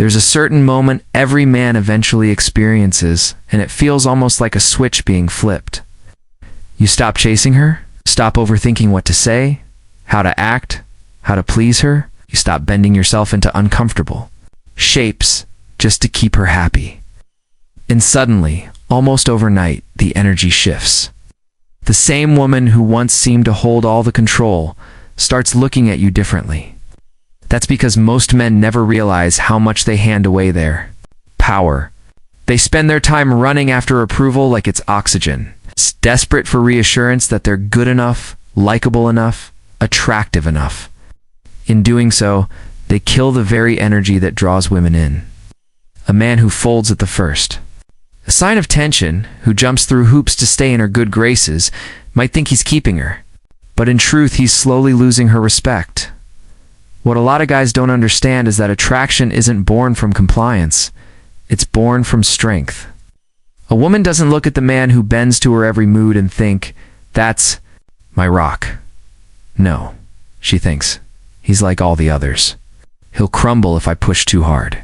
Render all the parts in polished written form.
There's a certain moment every man eventually experiences, and it feels almost like a switch being flipped. You stop chasing her, stop overthinking what to say, how to act, how to please her. You stop bending yourself into uncomfortable shapes just to keep her happy. And suddenly, almost overnight, the energy shifts. The same woman who once seemed to hold all the control starts looking at you differently. That's because most men never realize how much they hand away their power. They spend their time running after approval like it's oxygen, desperate for reassurance that they're good enough, likable enough, attractive enough. In doing so, they kill the very energy that draws women in. A man who folds at the first, a sign of tension, who jumps through hoops to stay in her good graces, might think he's keeping her. But in truth, he's slowly losing her respect. What a lot of guys don't understand is that attraction isn't born from compliance. It's born from strength. A woman doesn't look at the man who bends to her every mood and think, "That's my rock." No, she thinks, "He's like all the others. He'll crumble if I push too hard."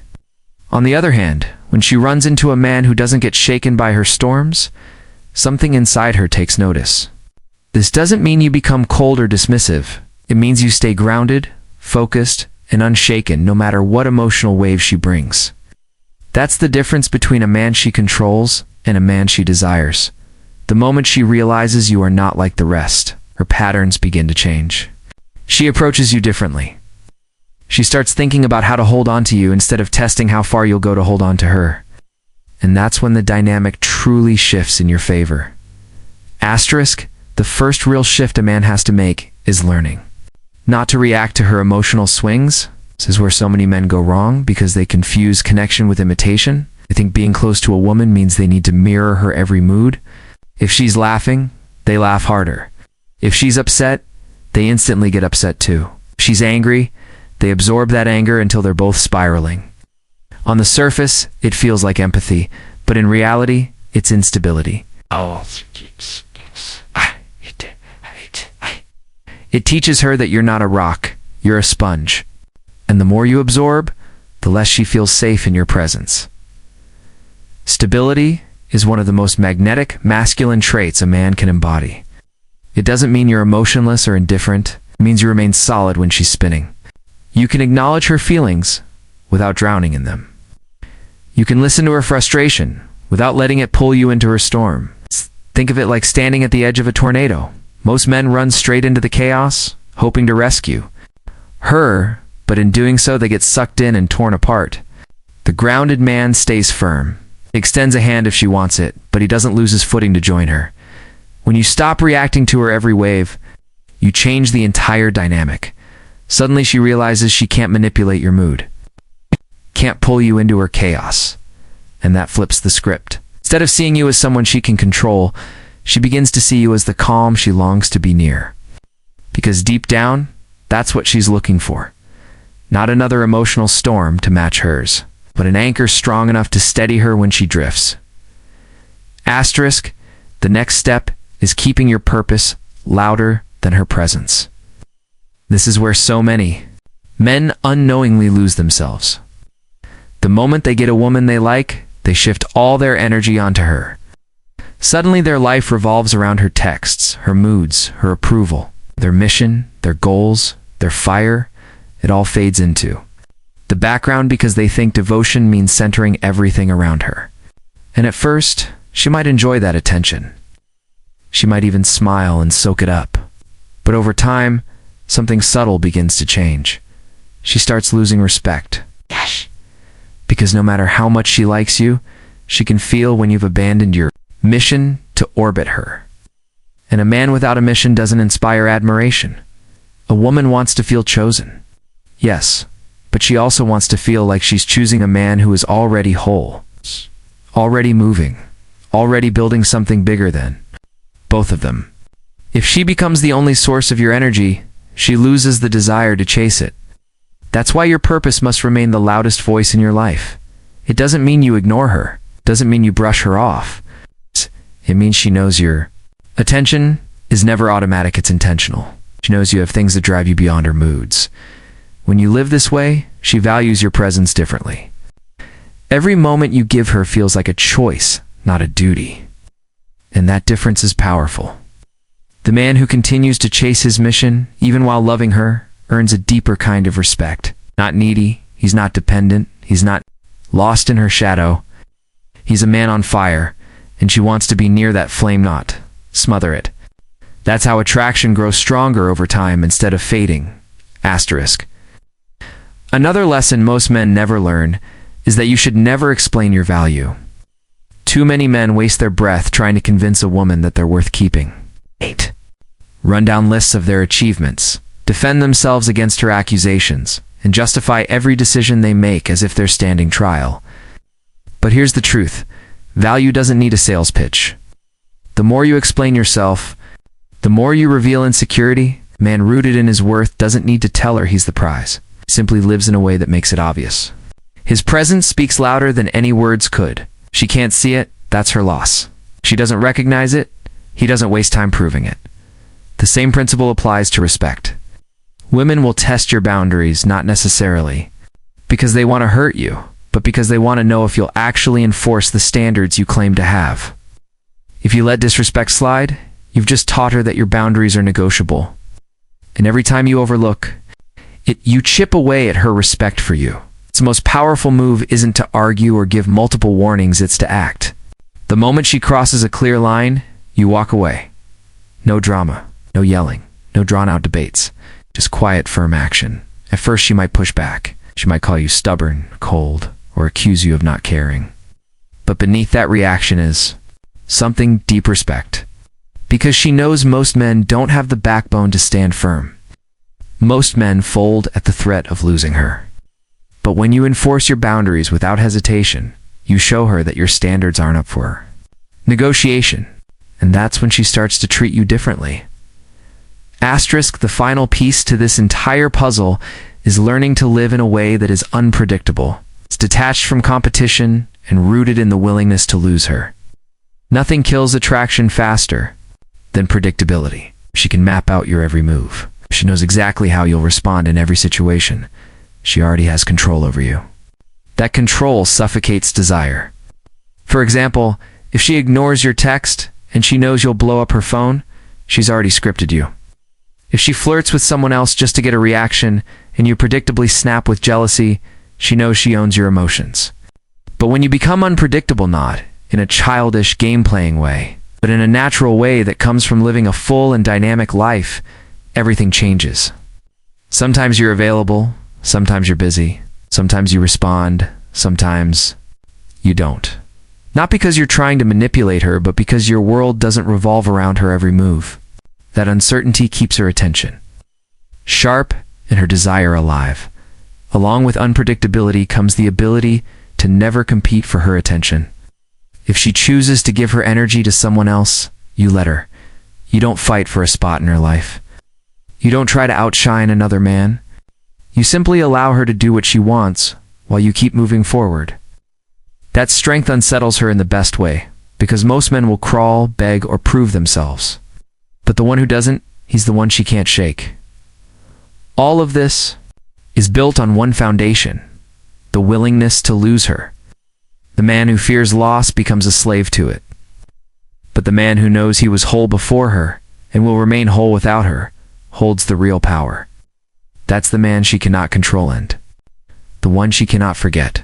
On the other hand, when she runs into a man who doesn't get shaken by her storms, something inside her takes notice. This doesn't mean you become cold or dismissive. It means you stay grounded, focused, and unshaken no matter what emotional wave she brings. That's the difference between a man she controls and a man she desires. The moment she realizes you are not like the rest, her patterns begin to change. She approaches you differently. She starts thinking about how to hold on to you instead of testing how far you'll go to hold on to her. And that's when the dynamic truly shifts in your favor. Asterisk, the first real shift a man has to make is learning not to react to her emotional swings. This is where so many men go wrong because they confuse connection with imitation. They think being close to a woman means they need to mirror her every mood. If she's laughing, they laugh harder. If she's upset, they instantly get upset too. If she's angry, they absorb that anger until they're both spiraling. On the surface, it feels like empathy, but in reality, it's instability. It teaches her that you're not a rock, you're a sponge. And the more you absorb, the less she feels safe in your presence. Stability is one of the most magnetic, masculine traits a man can embody. It doesn't mean you're emotionless or indifferent. It means you remain solid when she's spinning. You can acknowledge her feelings without drowning in them. You can listen to her frustration without letting it pull you into her storm. Think of it like standing at the edge of a tornado. Most men run straight into the chaos, hoping to rescue her, but in doing so, they get sucked in and torn apart. The grounded man stays firm. He extends a hand if she wants it, but he doesn't lose his footing to join her. When you stop reacting to her every wave, you change the entire dynamic. Suddenly she realizes she can't manipulate your mood, can't pull you into her chaos, and that flips the script. Instead of seeing you as someone she can control, she begins to see you as the calm she longs to be near. Because deep down, that's what she's looking for. Not another emotional storm to match hers, but an anchor strong enough to steady her when she drifts. Asterisk, the next step is keeping your purpose louder than her presence. This is where so many men unknowingly lose themselves. The moment they get a woman they like, they shift all their energy onto her. Suddenly their life revolves around her texts, her moods, her approval, their mission, their goals, their fire. It all fades into the background because they think devotion means centering everything around her. And at first, she might enjoy that attention. She might even smile and soak it up. But over time, something subtle begins to change. She starts losing respect. Yes. Because no matter how much she likes you, she can feel when you've abandoned your mission to orbit her. And a man without a mission doesn't inspire admiration. A woman wants to feel chosen. Yes, but she also wants to feel like she's choosing a man who is already whole, already moving, already building something bigger than both of them. If she becomes the only source of your energy, she loses the desire to chase it. That's why your purpose must remain the loudest voice in your life. It doesn't mean you ignore her. It doesn't mean you brush her off. It means she knows your attention is never automatic, it's intentional. She knows you have things that drive you beyond her moods. When you live this way, she values your presence differently. Every moment you give her feels like a choice, not a duty. And that difference is powerful. The man who continues to chase his mission, even while loving her, earns a deeper kind of respect. Not needy, he's not dependent, he's not lost in her shadow. He's a man on fire, and she wants to be near that flame, not smother it. That's how attraction grows stronger over time instead of fading. Asterisk. Another lesson most men never learn is that you should never explain your value. Too many men waste their breath trying to convince a woman that they're worth keeping. 8. Run down lists of their achievements, defend themselves against her accusations, and justify every decision they make as if they're standing trial. But here's the truth. Value doesn't need a sales pitch. The more you explain yourself, the more you reveal insecurity. A man rooted in his worth doesn't need to tell her he's the prize. He simply lives in a way that makes it obvious. His presence speaks louder than any words could. She can't see it, that's her loss. She doesn't recognize it, he doesn't waste time proving it. The same principle applies to respect. Women will test your boundaries not necessarily because they want to hurt you, but because they want to know if you'll actually enforce the standards you claim to have. If you let disrespect slide, you've just taught her that your boundaries are negotiable. And every time you overlook it, you chip away at her respect for you. Its most powerful move isn't to argue or give multiple warnings, it's to act. The moment she crosses a clear line, you walk away. No drama, no yelling, no drawn-out debates. Just quiet, firm action. At first she might push back. She might call you stubborn, cold, or accuse you of not caring. But beneath that reaction is something deep respect. Because she knows most men don't have the backbone to stand firm. Most men fold at the threat of losing her. But when you enforce your boundaries without hesitation, you show her that your standards aren't up for negotiation. And that's when she starts to treat you differently. Asterisk, the final piece to this entire puzzle is learning to live in a way that is unpredictable. It's detached from competition and rooted in the willingness to lose her. Nothing kills attraction faster than predictability. She can map out your every move. She knows exactly how you'll respond in every situation. She already has control over you. That control suffocates desire. For example, if she ignores your text and she knows you'll blow up her phone, she's already scripted you. If she flirts with someone else just to get a reaction and you predictably snap with jealousy, she knows she owns your emotions. But when you become unpredictable, not in a childish game-playing way, but in a natural way that comes from living a full and dynamic life, everything changes. Sometimes you're available, sometimes you're busy, sometimes you respond, sometimes you don't. Not because you're trying to manipulate her, but because your world doesn't revolve around her every move. That uncertainty keeps her attention sharp and her desire alive. Along with unpredictability comes the ability to never compete for her attention. If she chooses to give her energy to someone else, you let her. You don't fight for a spot in her life. You don't try to outshine another man. You simply allow her to do what she wants while you keep moving forward. That strength unsettles her in the best way, because most men will crawl, beg, or prove themselves. But the one who doesn't, he's the one she can't shake. All of this is built on one foundation: the willingness to lose her. The man who fears loss becomes a slave to it. But the man who knows he was whole before her and will remain whole without her holds the real power. That's the man she cannot control, and the one she cannot forget.